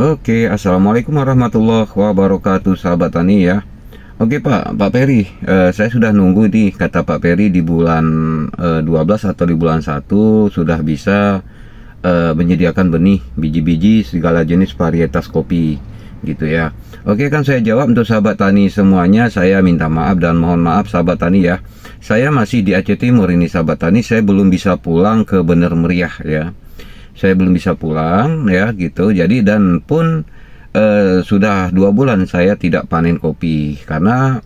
Oke, assalamualaikum warahmatullahi wabarakatuh, sahabat tani ya. Oke Pak Peri, saya sudah nunggu nih, kata Pak Peri di bulan 12 atau di bulan 1 sudah bisa menyediakan benih, biji-biji segala jenis varietas kopi gitu ya. Oke, kan saya jawab untuk sahabat tani semuanya, saya minta maaf dan mohon maaf sahabat tani ya. Saya masih di Aceh Timur ini sahabat tani, saya belum bisa pulang ke Bener Meriah ya. Saya belum bisa pulang ya gitu. Jadi dan pun sudah 2 bulan saya tidak panen kopi karena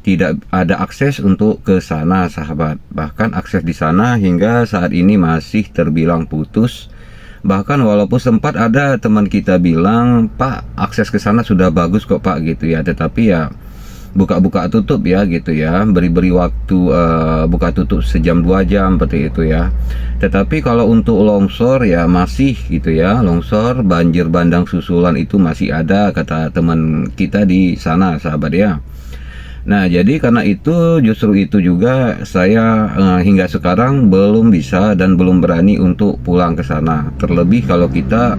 tidak ada akses untuk ke sana sahabat. Bahkan akses di sana hingga saat ini masih terbilang putus. Bahkan walaupun sempat ada teman kita bilang, Pak, akses ke sana sudah bagus kok Pak gitu ya, tetapi ya buka-buka tutup ya gitu ya, beri waktu buka tutup sejam 2 jam seperti itu ya. Tetapi kalau untuk longsor ya masih gitu ya, longsor banjir bandang susulan itu masih ada kata teman kita di sana sahabat ya. Nah jadi karena itu justru itu juga saya hingga sekarang belum bisa dan belum berani untuk pulang ke sana, terlebih kalau kita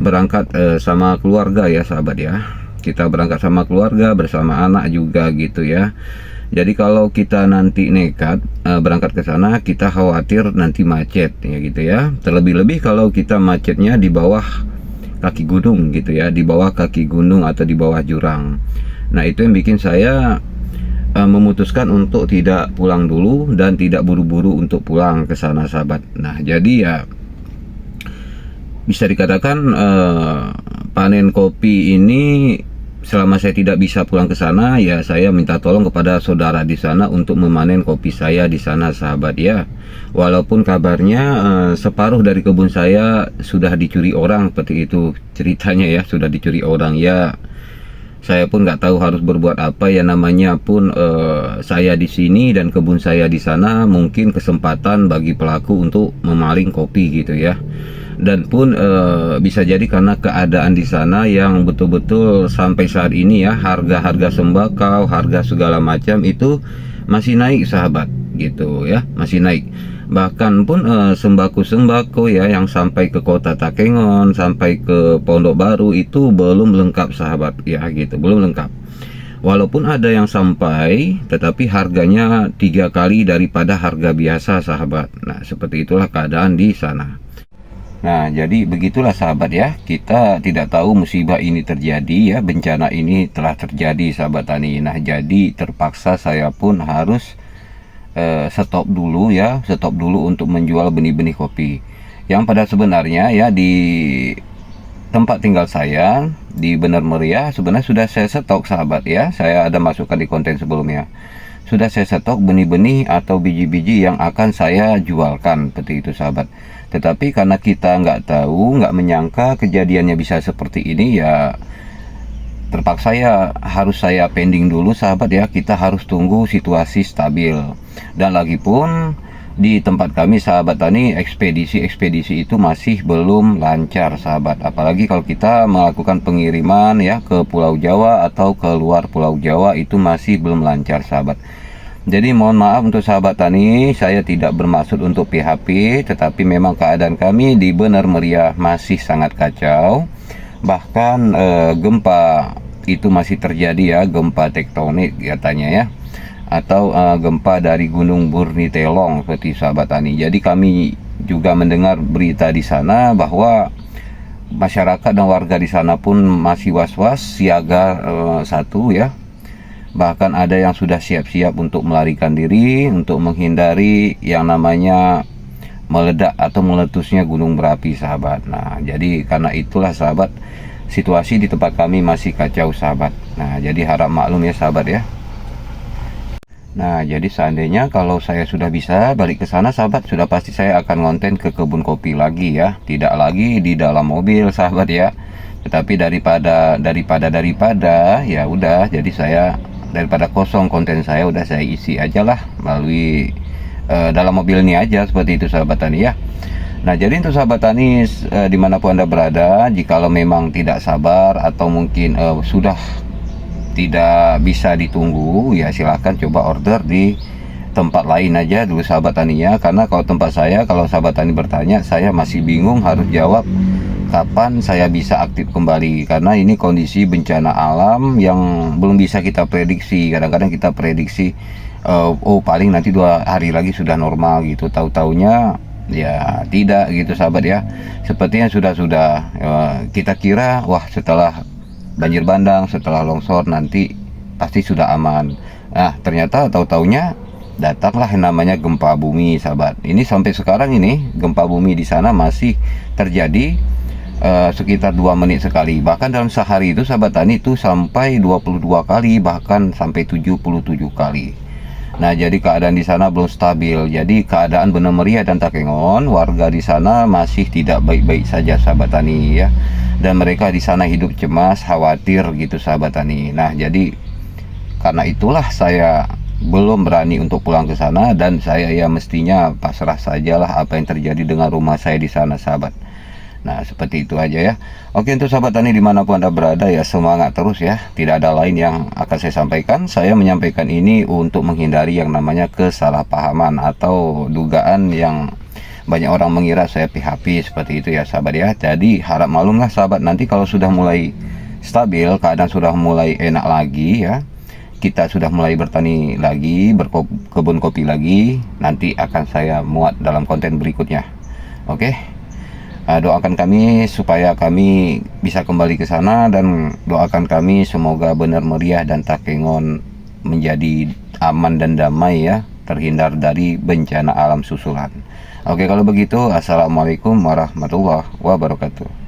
berangkat sama keluarga ya sahabat ya. Kita berangkat sama keluarga, bersama anak juga gitu ya. Jadi kalau kita nanti nekat berangkat ke sana, kita khawatir nanti macet ya gitu ya. Terlebih-lebih kalau kita macetnya di bawah kaki gunung gitu ya, di bawah kaki gunung atau di bawah jurang. Nah itu yang bikin saya memutuskan untuk tidak pulang dulu dan tidak buru-buru untuk pulang ke sana sahabat. Nah jadi ya bisa dikatakan panen kopi ini selama saya tidak bisa pulang ke sana ya saya minta tolong kepada saudara di sana untuk memanen kopi saya di sana sahabat ya. Walaupun kabarnya separuh dari kebun saya sudah dicuri orang seperti itu ceritanya ya, sudah dicuri orang ya. Saya pun nggak tahu harus berbuat apa ya, namanya pun saya di sini dan kebun saya di sana, mungkin kesempatan bagi pelaku untuk memaling kopi gitu ya. Dan pun bisa jadi karena keadaan di sana yang betul-betul sampai saat ini ya, harga-harga sembakau, harga segala macam itu masih naik sahabat gitu ya, masih naik. Bahkan pun sembako-sembako ya yang sampai ke kota Takengon, sampai ke Pondok Baru itu belum lengkap sahabat ya gitu, belum lengkap. Walaupun ada yang sampai, tetapi harganya 3 kali daripada harga biasa sahabat. Nah seperti itulah keadaan di sana. Nah jadi begitulah sahabat ya, kita tidak tahu musibah ini terjadi ya, bencana ini telah terjadi sahabat tani. Nah jadi terpaksa saya pun harus stop dulu ya, stop dulu untuk menjual benih-benih kopi yang pada sebenarnya ya di tempat tinggal saya di Bener Meriah sebenarnya sudah saya stok sahabat ya. Saya ada masukkan di konten sebelumnya, sudah saya stok benih-benih atau biji-biji yang akan saya jualkan seperti itu sahabat. Tetapi karena kita nggak tahu, nggak menyangka kejadiannya bisa seperti ini ya, terpaksa ya harus saya pending dulu sahabat ya. Kita harus tunggu situasi stabil. Dan lagi pun di tempat kami sahabat tani, ekspedisi itu masih belum lancar sahabat. Apalagi kalau kita melakukan pengiriman ya ke Pulau Jawa atau ke luar Pulau Jawa itu masih belum lancar sahabat. Jadi mohon maaf untuk sahabat tani, saya tidak bermaksud untuk PHP, tetapi memang keadaan kami di Bener Meriah masih sangat kacau. Bahkan gempa itu masih terjadi ya, gempa tektonik katanya ya, atau gempa dari Gunung Burnitelong seperti sahabat tani. Jadi kami juga mendengar berita di sana bahwa masyarakat dan warga di sana pun masih was-was, siaga 1 ya. Bahkan ada yang sudah siap-siap untuk melarikan diri, untuk menghindari yang namanya meledak atau meletusnya gunung berapi sahabat. Nah jadi karena itulah sahabat, situasi di tempat kami masih kacau sahabat. Nah jadi harap maklum ya sahabat ya. Nah jadi seandainya kalau saya sudah bisa balik ke sana sahabat, sudah pasti saya akan ngonten ke kebun kopi lagi ya, tidak lagi di dalam mobil sahabat ya. Tetapi daripada ya udah, jadi saya daripada kosong konten saya, udah saya isi aja lah melalui dalam mobil ini aja seperti itu sahabat tani ya. Nah jadi untuk sahabat tani dimanapun Anda berada, jikalau memang tidak sabar atau mungkin sudah tidak bisa ditunggu ya, silahkan coba order di tempat lain aja dulu sahabat tani ya. Karena kalau tempat saya, kalau sahabat tani bertanya, saya masih bingung harus jawab kapan saya bisa aktif kembali, karena ini kondisi bencana alam yang belum bisa kita prediksi. Kadang-kadang kita prediksi oh paling nanti 2 hari lagi sudah normal gitu, tahu-taunya ya tidak gitu sahabat ya. Sepertinya sudah kita kira wah setelah banjir bandang, setelah longsor nanti pasti sudah aman. Nah ternyata tahu-taunya datanglah yang namanya gempa bumi sahabat. Ini sampai sekarang ini gempa bumi di sana masih terjadi sekitar 2 menit sekali. Bahkan dalam sehari itu sahabat tani itu sampai 22 kali, bahkan sampai 77 kali. Nah, jadi keadaan di sana belum stabil. Jadi keadaan Bener Meriah dan Takengon, warga di sana masih tidak baik-baik saja sahabat tani ya. Dan mereka di sana hidup cemas, khawatir gitu sahabat tani. Nah, jadi karena itulah saya belum berani untuk pulang ke sana, dan saya ya mestinya pasrah sajalah apa yang terjadi dengan rumah saya di sana sahabat. Nah seperti itu aja ya. Oke, untuk sahabat tani dimanapun Anda berada ya, semangat terus ya. Tidak ada lain yang akan saya sampaikan. Saya menyampaikan ini untuk menghindari yang namanya kesalahpahaman atau dugaan yang banyak orang mengira saya PHP seperti itu ya sahabat ya. Jadi harap maklumlah sahabat, nanti kalau sudah mulai stabil, keadaan sudah mulai enak lagi ya, kita sudah mulai bertani lagi, berkebun kopi lagi, nanti akan saya muat dalam konten berikutnya. Oke. Doakan kami supaya kami bisa kembali ke sana, dan doakan kami semoga Bener Meriah dan Takengon menjadi aman dan damai ya, terhindar dari bencana alam susulan. Oke, kalau begitu assalamualaikum warahmatullahi wabarakatuh.